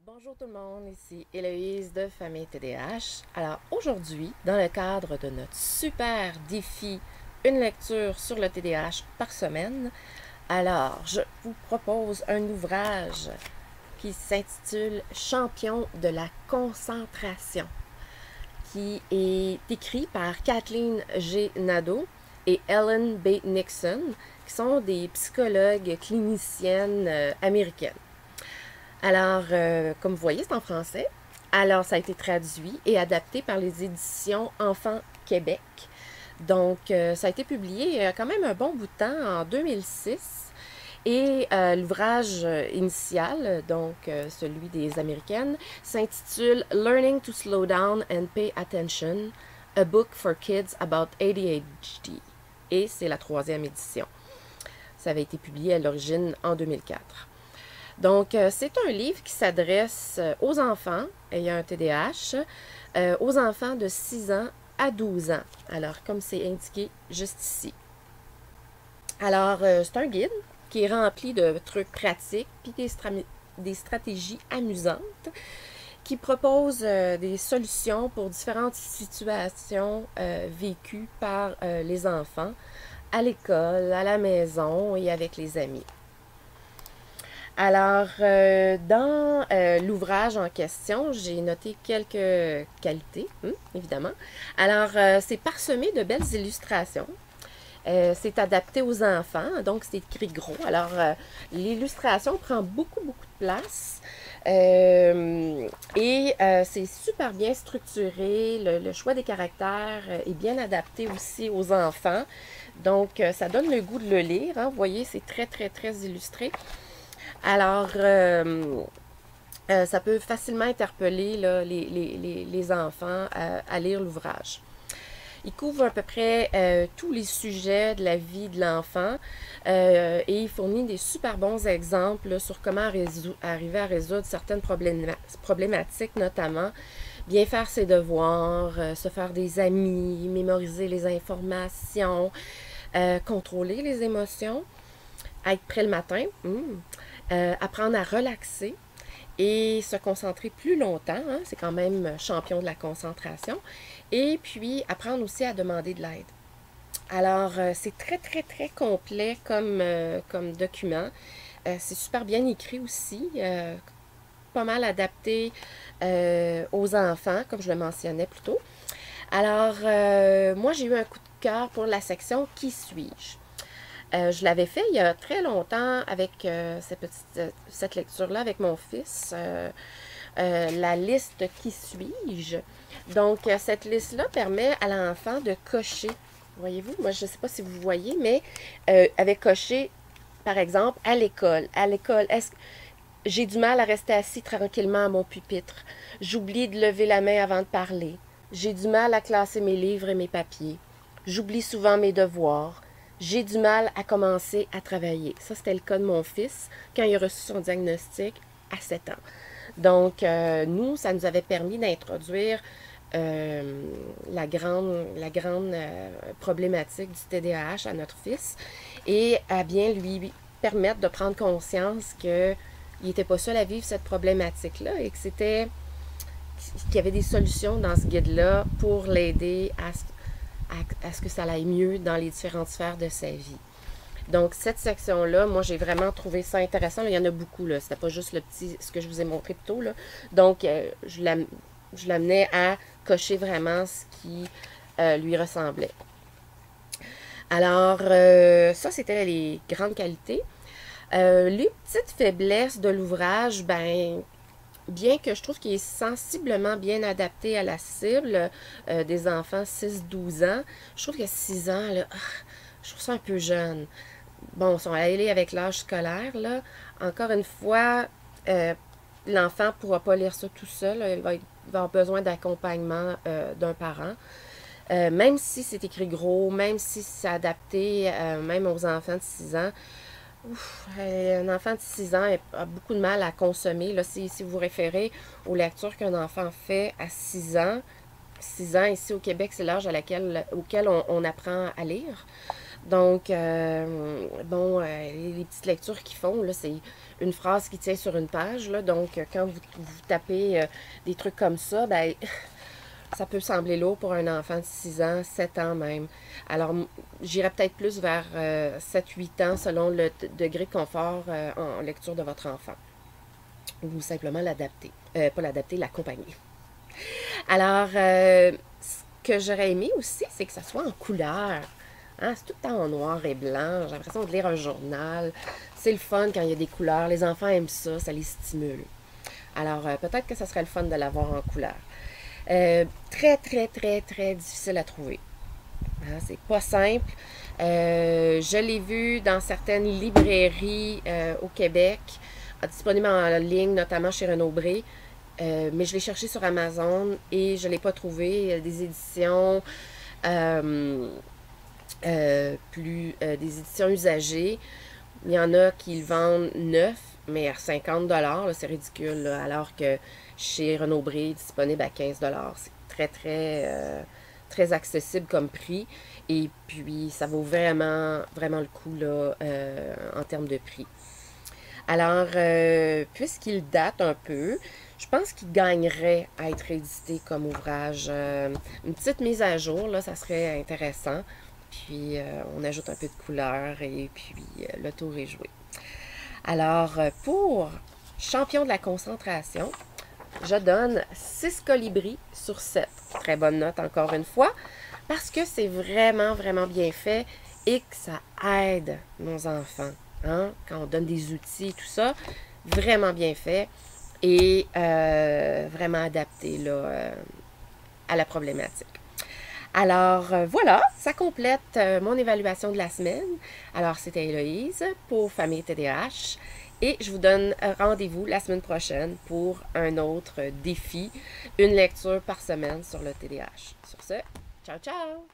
Bonjour tout le monde, ici Héloïse de Famille TDH. Alors aujourd'hui, dans le cadre de notre super défi Une lecture sur le TDAH par semaine, alors je vous propose un ouvrage qui s'intitule Champion de la concentration, qui est écrit par Kathleen G. Nadeau et Ellen B. Nixon, qui sont des psychologues cliniciennes américaines. Alors, comme vous voyez, c'est en français. Alors, ça a été traduit et adapté par les éditions Enfants Québec. Donc, ça a été publié il y a quand même un bon bout de temps, en 2006. Et l'ouvrage initial, donc celui des Américaines, s'intitule Learning to Slow Down and Pay Attention, a book for kids about ADHD. Et c'est la troisième édition. Ça avait été publié à l'origine en 2004. Donc, c'est un livre qui s'adresse aux enfants ayant un TDAH, aux enfants de 6 ans à 12 ans. Alors, comme c'est indiqué juste ici. Alors, c'est un guide qui est rempli de trucs pratiques puis des stratégies amusantes qui proposent des solutions pour différentes situations vécues par les enfants à l'école, à la maison et avec les amis. Alors, dans l'ouvrage en question, j'ai noté quelques qualités, évidemment. Alors, c'est parsemé de belles illustrations. C'est adapté aux enfants, donc c'est écrit gros. Alors, l'illustration prend beaucoup de place. C'est super bien structuré. Le choix des caractères est bien adapté aussi aux enfants. Donc, ça donne le goût de le lire. Vous voyez, c'est très illustré. Alors, ça peut facilement interpeller là, les enfants à lire l'ouvrage. Il couvre à peu près tous les sujets de la vie de l'enfant et il fournit des super bons exemples là, sur comment arriver à résoudre certaines problématiques, notamment bien faire ses devoirs, se faire des amis, mémoriser les informations, contrôler les émotions, être prêt le matin, apprendre à relaxer et se concentrer plus longtemps, c'est quand même champion de la concentration, et puis apprendre aussi à demander de l'aide. Alors, c'est très complet comme document. C'est super bien écrit aussi, pas mal adapté aux enfants, comme je le mentionnais plus tôt. Alors, moi, j'ai eu un coup de cœur pour la section « Qui suis-je » ? Je l'avais fait il y a très longtemps avec cette lecture-là avec mon fils, la liste Qui suis-je? Donc, cette liste-là permet à l'enfant de cocher. Voyez-vous, moi je ne sais pas si vous voyez, mais avec cocher, par exemple, à l'école. À l'école, j'ai du mal à rester assis tranquillement à mon pupitre. J'oublie de lever la main avant de parler. J'ai du mal à classer mes livres et mes papiers. J'oublie souvent mes devoirs. J'ai du mal à commencer à travailler. Ça, c'était le cas de mon fils quand il a reçu son diagnostic à 7 ans. Donc, nous, ça nous avait permis d'introduire la grande problématique du TDAH à notre fils et à bien lui permettre de prendre conscience qu'il n'était pas seul à vivre cette problématique-là et qu'il y avait des solutions dans ce guide-là pour l'aider à ce que ça aille mieux dans les différentes sphères de sa vie. Donc, cette section-là, moi, j'ai vraiment trouvé ça intéressant. Il y en a beaucoup, là. C'était pas juste ce que je vous ai montré plus tôt, là. Donc, je l'amenais à cocher vraiment ce qui lui ressemblait. Alors, ça, c'était les grandes qualités. Les petites faiblesses de l'ouvrage, bien que je trouve qu'il est sensiblement bien adapté à la cible des enfants 6-12 ans, je trouve que 6 ans, là, je trouve ça un peu jeune. Bon, ils sont allés avec l'âge scolaire, là. Encore une fois, l'enfant ne pourra pas lire ça tout seul. Il va avoir besoin d'accompagnement d'un parent. Même si c'est écrit gros, même si c'est adapté même aux enfants de 6 ans, un enfant de 6 ans a beaucoup de mal à consommer. Là, si vous vous référez aux lectures qu'un enfant fait à 6 ans, 6 ans ici au Québec, c'est l'âge auquel on apprend à lire. Donc, les petites lectures qu'ils font, là, c'est une phrase qui tient sur une page, là. Donc, quand vous tapez des trucs comme ça, ben, ça peut sembler lourd pour un enfant de 6 ans, 7 ans même. Alors, j'irais peut-être plus vers 7-8 ans selon le degré de confort en lecture de votre enfant. Ou simplement l'adapter. Pas l'adapter, l'accompagner. Alors, ce que j'aurais aimé aussi, c'est que ça soit en couleur. Hein, c'est tout le temps en noir et blanc. J'ai l'impression de lire un journal. C'est le fun quand il y a des couleurs. Les enfants aiment ça, ça les stimule. Alors, peut-être que ça serait le fun de l'avoir en couleur. Très, très, très, très difficile à trouver. Hein, c'est pas simple. Je l'ai vu dans certaines librairies au Québec, disponible en ligne, notamment chez Renaud-Bré. Mais je l'ai cherché sur Amazon et je ne l'ai pas trouvé. Il y a des éditions des éditions usagées. Il y en a qui le vendent neuf, mais à 50 $, c'est ridicule. Là, alors que chez Renaud-Bré, disponible à 15 $. C'est très, très, très accessible comme prix. Et puis, ça vaut vraiment, vraiment le coup là, en termes de prix. Alors, puisqu'il date un peu, je pense qu'il gagnerait à être édité comme ouvrage. Une petite mise à jour, là, ça serait intéressant. Puis, on ajoute un peu de couleur et puis le tour est joué. Alors, pour champion de la concentration, je donne 6 colibris sur 7. Très bonne note encore une fois, parce que c'est vraiment, vraiment bien fait et que ça aide nos enfants. Hein? Quand on donne des outils et tout ça, vraiment bien fait et vraiment adapté là, à la problématique. Alors voilà, ça complète mon évaluation de la semaine. Alors c'était Héloïse pour Famille TDAH et je vous donne rendez-vous la semaine prochaine pour un autre défi, une lecture par semaine sur le TDAH. Sur ce, ciao ciao!